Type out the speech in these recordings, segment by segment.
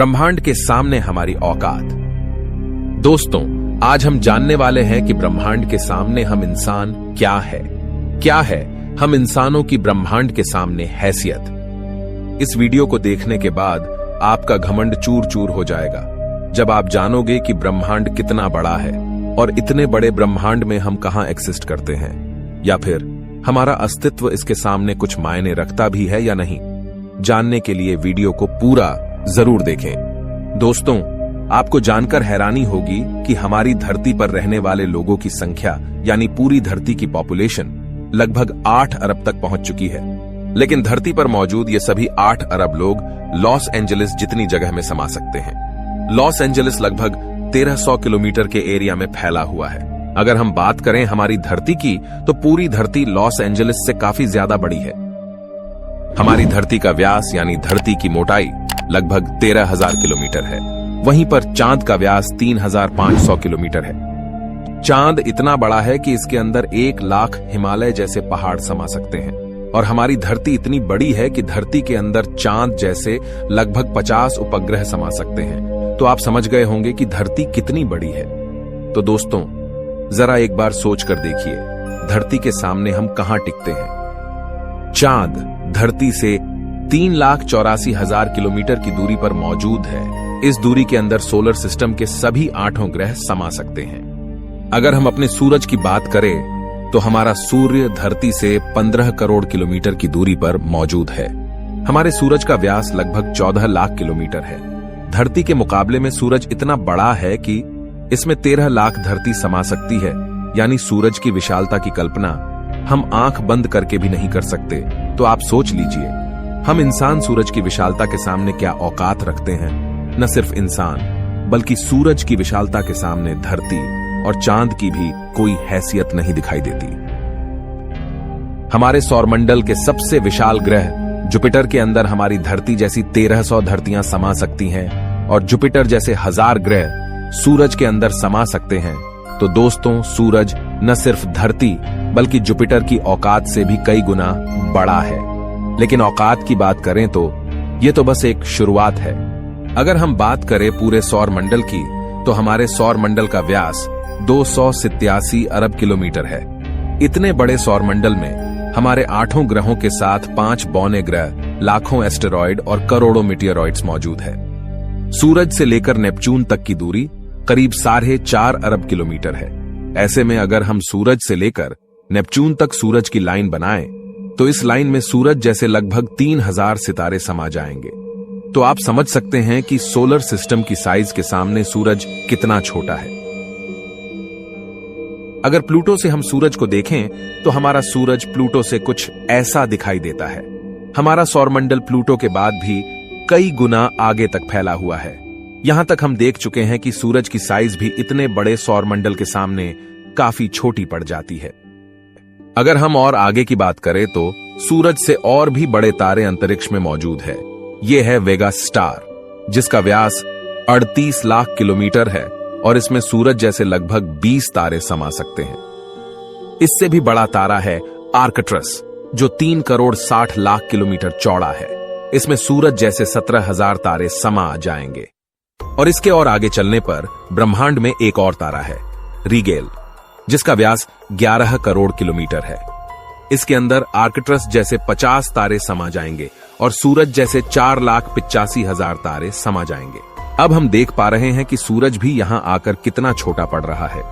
ब्रह्मांड के सामने हमारी औकात। दोस्तों, आज हम जानने वाले हैं कि ब्रह्मांड के सामने हम इंसान क्या है हम इंसानों की ब्रह्मांड के सामने हैसियत। इस वीडियो को देखने के बाद आपका घमंड चूर चूर हो जाएगा जब आप जानोगे कि ब्रह्मांड कितना बड़ा है और इतने बड़े ब्रह्मांड में हम कहां एक्सिस्ट करते हैं, या फिर हमारा अस्तित्व इसके सामने कुछ मायने रखता भी है या नहीं। जानने के लिए वीडियो को पूरा जरूर देखें। दोस्तों, आपको जानकर हैरानी होगी कि हमारी धरती पर रहने वाले लोगों की संख्या यानी पूरी धरती की पॉपुलेशन लगभग 8 अरब तक पहुंच चुकी है। लेकिन धरती पर मौजूद ये सभी 8 अरब लोग लॉस एंजलिस जितनी जगह में समा सकते हैं। लॉस एंजलिस लगभग 1300 किलोमीटर के एरिया में फैला हुआ है। अगर हम बात करें हमारी धरती की, तो पूरी धरती लॉस एंजलिस से काफी ज्यादा बड़ी है। हमारी धरती का व्यास यानी धरती की मोटाई लगभग 13,000 किलोमीटर है। वहीं पर चांद का व्यास 3,500 किलोमीटर है। चांद इतना बड़ा है कि इसके अंदर 1 लाख हिमालय जैसे पहाड़ समा सकते हैं। और हमारी धरती इतनी बड़ी है कि धरती के अंदर चांद जैसे लगभग 50 उपग्रह समा सकते हैं। तो आप समझ गए होंगे कि धरती कितनी बड़ी है। तो दोस्तों, जरा एक बार सोच कर देखिए, धरती के सामने हम कहां टिकते हैं। चांद धरती से 3,84,000 किलोमीटर की दूरी पर मौजूद है। इस दूरी के अंदर सोलर सिस्टम के सभी 8 ग्रह समा सकते हैं। अगर हम अपने सूरज की बात करें तो हमारा सूर्य धरती से 15 करोड़ किलोमीटर की दूरी पर मौजूद है। हमारे सूरज का व्यास लगभग 14 लाख किलोमीटर है। धरती के मुकाबले में सूरज इतना बड़ा है कि इसमें 13 लाख धरती समा सकती है। यानी सूरज की विशालता की कल्पना हम आंख बंद करके भी नहीं कर सकते। तो आप सोच लीजिए, हम इंसान सूरज की विशालता के सामने क्या औकात रखते हैं। न सिर्फ इंसान, बल्कि सूरज की विशालता के सामने धरती और चांद की भी कोई हैसियत नहीं दिखाई देती। हमारे सौरमंडल के सबसे विशाल ग्रह जुपिटर के अंदर हमारी धरती जैसी 1300 धरतियां समा सकती हैं और जुपिटर जैसे 1000 ग्रह सूरज के अंदर समा सकते हैं। तो दोस्तों, सूरज न सिर्फ धरती बल्कि जुपिटर की औकात से भी कई गुना बड़ा है। लेकिन औकात की बात करें तो ये तो बस एक शुरुआत है। अगर हम बात करें पूरे सौर मंडल की, तो हमारे सौर मंडल का व्यास 287 अरब किलोमीटर है। इतने बड़े सौर मंडल में हमारे 8 ग्रहों के साथ 5 बौने ग्रह, लाखों एस्टेरॉयड और करोड़ों मीटियोरॉइड्स मौजूद है। सूरज से लेकर नेपच्यून तक की दूरी करीब 4.5 अरब किलोमीटर है। ऐसे में अगर हम सूरज से लेकर नेपच्यून तक सूरज की लाइन बनाएं, तो इस लाइन में सूरज जैसे लगभग 3000 सितारे समा जाएंगे। तो आप समझ सकते हैं कि सोलर सिस्टम की साइज के सामने सूरज कितना छोटा है। अगर प्लूटो से हम सूरज को देखें, तो हमारा सूरज प्लूटो से कुछ ऐसा दिखाई देता है। हमारा सौरमंडल प्लूटो के बाद भी कई गुना आगे तक फैला हुआ है। यहां तक हम देख चुके हैं कि सूरज की साइज भी इतने बड़े सौरमंडल के सामने काफी छोटी पड़ जाती है। अगर हम और आगे की बात करें तो सूरज से और भी बड़े तारे अंतरिक्ष में मौजूद है। यह है वेगा स्टार, जिसका व्यास 38 लाख किलोमीटर है और इसमें सूरज जैसे लगभग 20 तारे समा सकते हैं। इससे भी बड़ा तारा है आर्कट्रस, जो 3 करोड़ 60 लाख किलोमीटर चौड़ा है। इसमें सूरज जैसे 17,000 तारे समा जाएंगे। और इसके और आगे चलने पर ब्रह्मांड में एक और तारा है, रीगेल, जिसका व्यास 11 करोड़ किलोमीटर है। इसके अंदर आर्कट्रस जैसे 50 तारे समा जाएंगे और सूरज जैसे 4,85,000 तारे समा जाएंगे। अब हम देख पा रहे हैं कि सूरज भी यहां आकर कितना छोटा पड़ रहा है।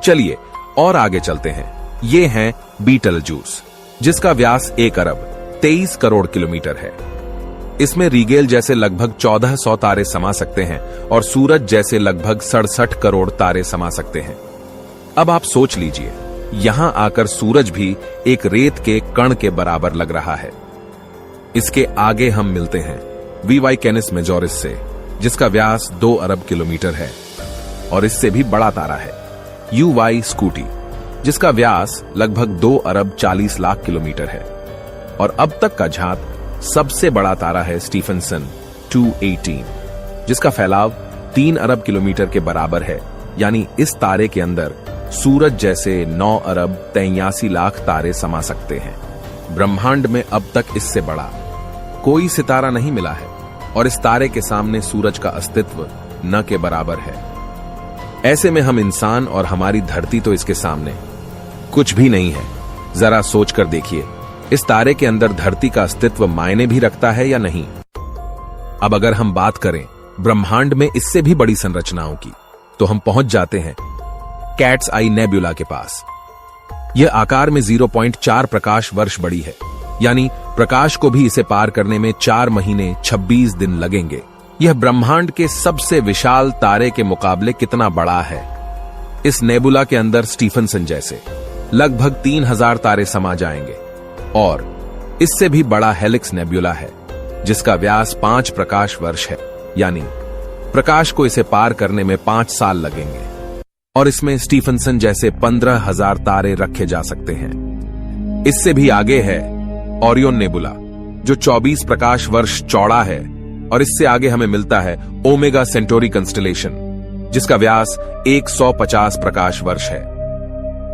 चलिए और आगे चलते हैं। ये है बीटलजूस, जिसका व्यास 1 अरब 23 करोड़ किलोमीटर है। इसमें रीगेल जैसे लगभग 1400 तारे समा सकते हैं और सूरज जैसे लगभग 67 करोड़ तारे समा सकते हैं। अब आप सोच लीजिए, यहां आकर सूरज भी एक रेत के कण के बराबर लग रहा है। इसके आगे हम मिलते हैं वीवाई कैनिस मेजोरिस से, जिसका व्यास 2 अरब किलोमीटर है और इससे भी बड़ा तारा है यूवाई स्कूटी, जिसका व्यास लगभग 2 अरब 40 लाख किलोमीटर है। और अब तक का झांत सबसे बड़ा तारा है स्टीफनसन 218, जिसका फैलाव 3 अरब किलोमीटर के बराबर है। यानी इस तारे के अंदर सूरज जैसे 9 अरब 83 लाख तारे समा सकते हैं। ब्रह्मांड में अब तक इससे बड़ा कोई सितारा नहीं मिला है और इस तारे के सामने सूरज का अस्तित्व न के बराबर है। ऐसे में हम इंसान और हमारी धरती तो इसके सामने कुछ भी नहीं है। जरा सोचकर देखिए, इस तारे के अंदर धरती का अस्तित्व मायने भी रखता है या नहीं। अब अगर हम बात करें ब्रह्मांड में इससे भी बड़ी संरचनाओं की, तो हम पहुंच जाते हैं कैट्स आई नेबुला के पास। यह आकार में 0.4 प्रकाश वर्ष बड़ी है, यानी प्रकाश को भी इसे पार करने में 4 महीने 26 दिन लगेंगे। यह ब्रह्मांड के सबसे विशाल तारे के मुकाबले कितना बड़ा है। इस नेबुला के अंदर स्टीफनसन जैसे लगभग 3000 तारे समा जाएंगे, और इससे भी बड़ा हेलिक्स नेबुला है जिसका व्यास 5 प्रकाश वर्ष है, यानी प्रकाश को इसे पार करने में 5 साल लगेंगे। और इसमें स्टीफनसन जैसे 15,000 तारे रखे जा सकते हैं। इससे भी आगे है ओरियन नेबुला, जो 24 प्रकाश वर्ष चौड़ा है, और इससे आगे हमें मिलता है ओमेगा सेंटोरी कंस्टलेशन, जिसका व्यास 150 प्रकाश वर्ष है।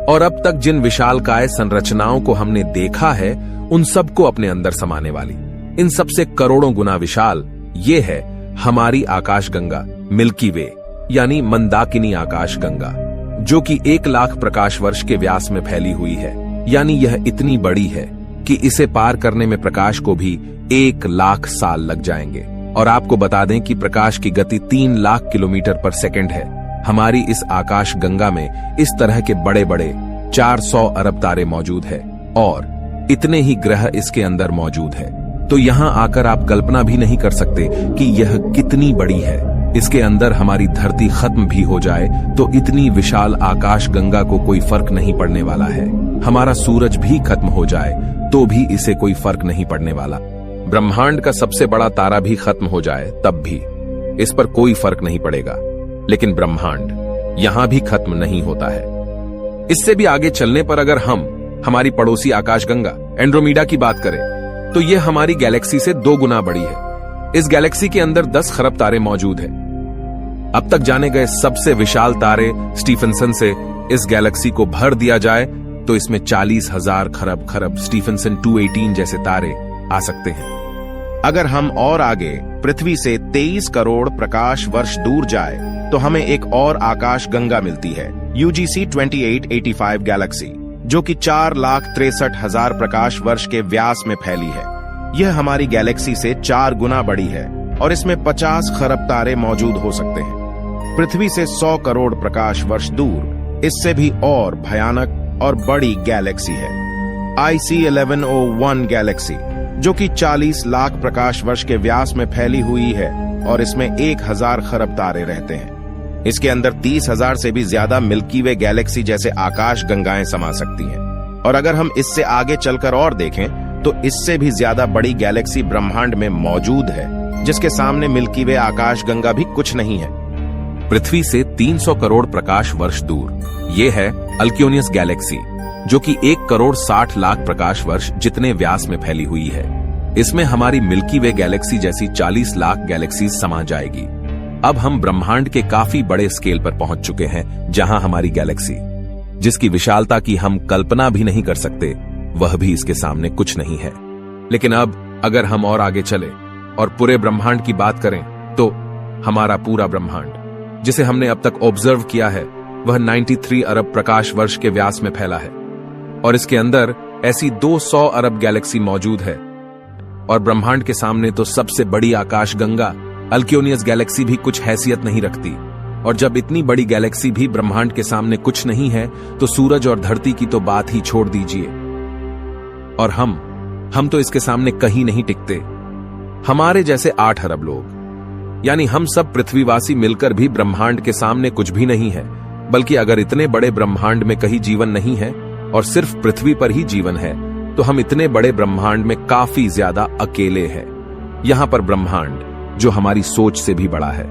और अब तक जिन विशालकाय संरचनाओं को हमने देखा है, उन सबको अपने अंदर समाने वाली, इन सबसे करोड़ों गुना विशाल ये है हमारी आकाशगंगा मिल्की वे, यानी मंदाकिनी आकाशगंगा, जो कि 1 लाख प्रकाश वर्ष के व्यास में फैली हुई है। यानी यह इतनी बड़ी है कि इसे पार करने में प्रकाश को भी 1 लाख साल लग जाएंगे। और आपको बता दें कि प्रकाश की गति 3 लाख किलोमीटर पर सेकंड है। हमारी इस आकाश गंगा में इस तरह के बड़े बड़े 400 अरब तारे मौजूद है, और इतने ही ग्रह इसके अंदर मौजूद है। तो यहाँ आकर आप कल्पना भी नहीं कर सकते कि यह कितनी बड़ी है। इसके अंदर हमारी धरती खत्म भी हो जाए तो इतनी विशाल आकाश गंगा को कोई फर्क नहीं पड़ने वाला है। हमारा सूरज भी खत्म हो जाए तो भी इसे कोई फर्क नहीं पड़ने वाला। ब्रह्मांड का सबसे बड़ा तारा भी खत्म हो जाए तब भी इस पर कोई फर्क नहीं पड़ेगा। लेकिन ब्रह्मांड यहां भी खत्म नहीं होता है। इससे भी आगे चलने पर अगर हम हमारी पड़ोसी आकाशगंगा एंड्रोमेडा की बात करें, तो यह हमारी गैलेक्सी से 2 गुना बड़ी है। इस गैलेक्सी के अंदर 10 खरब तारे मौजूद हैं। अब तक जाने गए सबसे विशाल तारे स्टीफनसन से इस गैलेक्सी को भर दिया जाए तो इसमें 40,000 खरब स्टीफनसन 218 जैसे तारे आ सकते हैं। अगर हम और आगे पृथ्वी से 23 करोड़ प्रकाश वर्ष दूर जाए तो हमें एक और आकाश गंगा मिलती है, UGC 2885 गैलेक्सी, जो कि 4,63,000 प्रकाश वर्ष के व्यास में फैली है। यह हमारी गैलेक्सी से 4 गुना बड़ी है और इसमें 50 खरब तारे मौजूद हो सकते हैं। पृथ्वी से 100 करोड़ प्रकाश वर्ष दूर इससे भी और भयानक और बड़ी गैलेक्सी है, IC 1101 गैलेक्सी, जो कि 40 लाख प्रकाश वर्ष के व्यास में फैली हुई है और इसमें 1000 खरब तारे रहते हैं। इसके अंदर 30,000 से भी ज्यादा मिल्की वे गैलेक्सी जैसे आकाश गंगाएं समा सकती हैं। और अगर हम इससे आगे चलकर और देखें तो इससे भी ज्यादा बड़ी गैलेक्सी ब्रह्मांड में मौजूद है, जिसके सामने मिल्की वे आकाश गंगा भी कुछ नहीं है। पृथ्वी से 300 करोड़ प्रकाश वर्ष दूर ये है अल्क्योनियस गैलेक्सी, जो कि 1 करोड़ 60 लाख प्रकाश वर्ष जितने व्यास में फैली हुई है। इसमें हमारी मिल्की वे गैलेक्सी जैसी 40 लाख गैलेक्सीज समा जाएगी। अब हम ब्रह्मांड के काफी बड़े स्केल पर पहुंच चुके हैं, जहां हमारी गैलेक्सी, जिसकी विशालता की हम कल्पना भी नहीं कर सकते, वह भी इसके सामने कुछ नहीं है। लेकिन अब अगर हम और आगे चले और पूरे ब्रह्मांड की बात करें तो हमारा पूरा ब्रह्मांड, जिसे हमने अब तक ऑब्जर्व किया है, वह 93 अरब प्रकाश वर्ष के व्यास में फैला है। और इसके अंदर ऐसी 200 अरब गैलेक्सी मौजूद है। और ब्रह्मांड के सामने तो सबसे बड़ी आकाश गंगा अल्क्योनियस गैलेक्सी भी कुछ हैसियत नहीं रखती। और जब इतनी बड़ी गैलेक्सी भी ब्रह्मांड के सामने कुछ नहीं है, तो सूरज और धरती की तो बात ही छोड़ दीजिए। और हम तो इसके सामने कहीं नहीं टिकते। हमारे जैसे 8 अरब लोग, यानी हम सब पृथ्वीवासी मिलकर भी ब्रह्मांड के सामने कुछ भी नहीं है। बल्कि अगर इतने बड़े ब्रह्मांड में कहीं जीवन नहीं है और सिर्फ पृथ्वी पर ही जीवन है, तो हम इतने बड़े ब्रह्मांड में काफी ज्यादा अकेले हैं। यहां पर ब्रह्मांड, जो हमारी सोच से भी बड़ा है,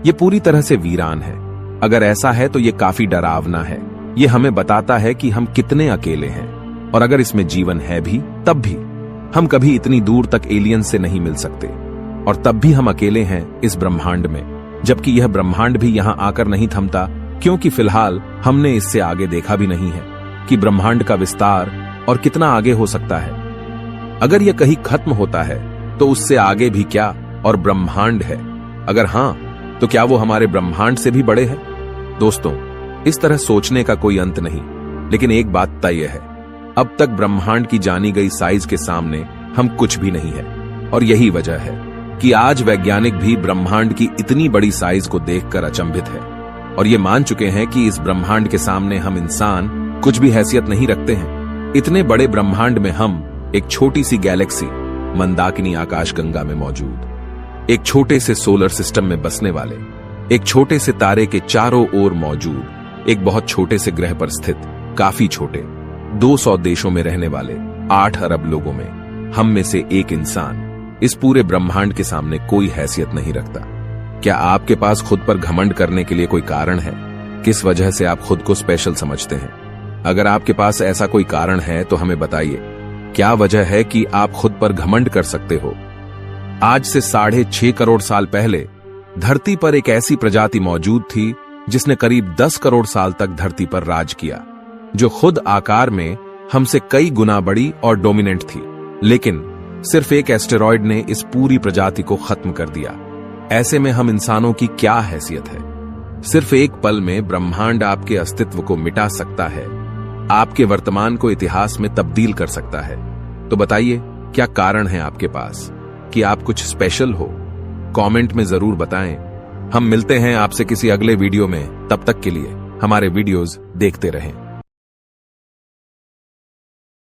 ये पूरी तरह से वीरान है। अगर ऐसा है तो ये काफी डरावना है। ये हमें बताता है कि हम कितने अकेले हैं। और अगर इसमें जीवन है भी, तब भी हम कभी इतनी दूर तक एलियन से नहीं मिल सकते। और तब भी हम अकेले हैं इस ब्रह्मांड में, जबकि यह ब्रह्मांड भी यहां आकर नहीं थमता, क्योंकि फिलहाल हमने इससे आगे देखा भी नहीं है कि ब्रह्मांड का विस्तार और कितना आगे हो सकता है। अगर यह कहीं खत्म होता है तो उससे आगे भी क्या और ब्रह्मांड है? अगर हां, तो क्या वो हमारे ब्रह्मांड से भी बड़े हैं? दोस्तों, इस तरह सोचने का कोई अंत नहीं, लेकिन एक बात तय है, अब तक ब्रह्मांड की जानी गई साइज के सामने हम कुछ भी नहीं है। और यही वजह है कि आज वैज्ञानिक भी ब्रह्मांड की इतनी बड़ी साइज को देखकर अचंभित है और ये मान चुके हैं कि इस ब्रह्मांड के सामने हम इंसान कुछ भी हैसियत नहीं रखते हैं। इतने बड़े ब्रह्मांड में हम एक छोटी सी गैलेक्सी मंदाकिनी आकाशगंगा में मौजूद, एक छोटे से सोलर सिस्टम में बसने वाले, एक छोटे से तारे के चारों ओर मौजूद, एक बहुत छोटे से ग्रह पर स्थित, काफी छोटे 200 देशों में रहने वाले 8 अरब लोगों में हम में से एक इंसान इस पूरे ब्रह्मांड के सामने कोई हैसियत नहीं रखता। क्या आपके पास खुद पर घमंड करने के लिए कोई कारण है? किस वजह से आप खुद को स्पेशल समझते हैं? अगर आपके पास ऐसा कोई कारण है तो हमें बताइए, क्या वजह है कि आप खुद पर घमंड कर सकते हो? आज से 6.5 करोड़ साल पहले धरती पर एक ऐसी प्रजाति मौजूद थी जिसने करीब 10 करोड़ साल तक धरती पर राज किया, जो खुद आकार में हमसे कई गुना बड़ी और डोमिनेंट थी। लेकिन सिर्फ एक एस्टेरॉयड ने इस पूरी प्रजाति को खत्म कर दिया। ऐसे में हम इंसानों की क्या हैसियत है? सिर्फ एक पल में ब्रह्मांड आपके अस्तित्व को मिटा सकता है, आपके वर्तमान को इतिहास में तब्दील कर सकता है। तो बताइए, क्या कारण है आपके पास कि आप कुछ स्पेशल हो? कमेंट में जरूर बताएं। हम मिलते हैं आपसे किसी अगले वीडियो में। तब तक के लिए हमारे वीडियोस देखते रहें।